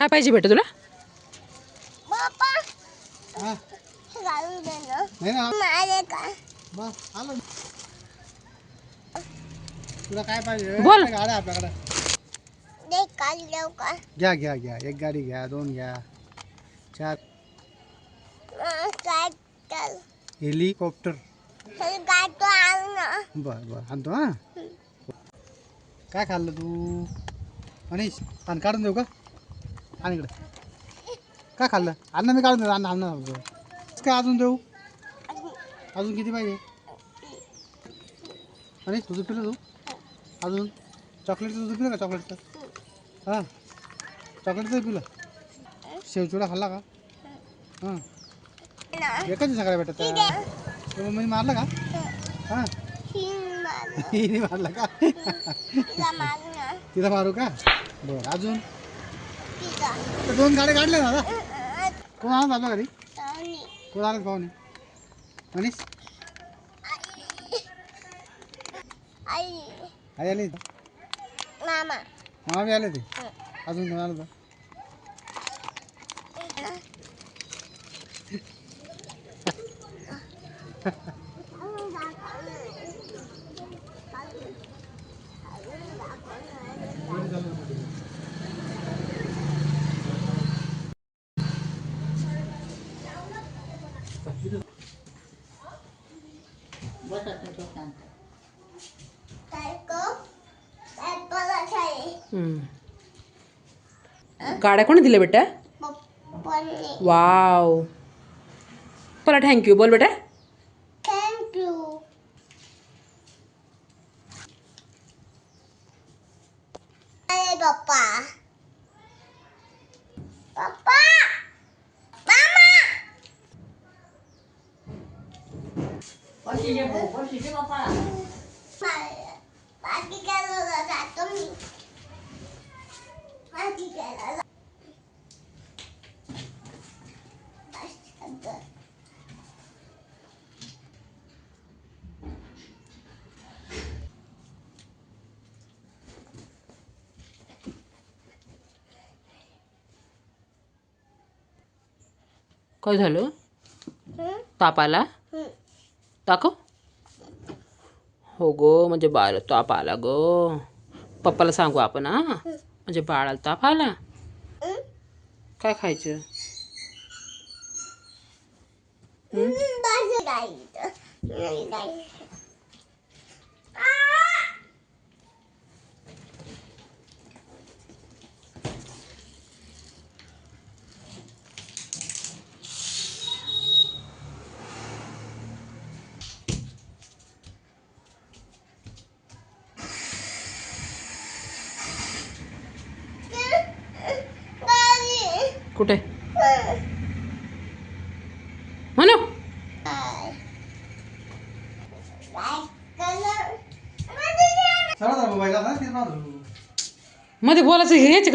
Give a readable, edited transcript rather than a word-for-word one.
काय पाहिजे बेटा तुला? हा नाही ना आलो तुला काय पाहिजे बोल. गाड्या आपल्याकडे घ्या घ्या घ्या एक गाडी घ्या 2 घ्या 4 हेलिकॉप्टर बर बर आणतो हा काय खाल्लं तू मनीष पान काढून देऊ का आणि इकडे काय खाल्लं अन्न मी काढून देऊ अन्न अन्न काय अजून देऊ अजून किती पाहिजे मनीष तुझं पिलं तू अजून चॉकलेटचं तुझं पिलं का चॉकलेटचं हां चॉकलेटचं पिलं शेवचिवडा खाल्ला का हां एकच सकाळी भेटत मम्मी मारलं का हां हिने मारला का तिला मारू का बरं अजून 2 गाड्या काढल्या ना कोण आणत आपल्या घरी कोण आणत पाहुणे मनीष आई आली मामा बी आले ते अजून कोण आलं गाड्या कोणी दिल्या बेटा? वाव पला थँक्यू बोल बेटा. पप्पा काय झालं? ताप आला? दाखव. हो गो म्हणजे बाळ ताप आला गो. पप्पाला सांगू आपण हा म्हणजे बाळाला ताप आला. काय खायचं? कुठे म्हणू चला मोबाईल मध्ये बोलायचं हेच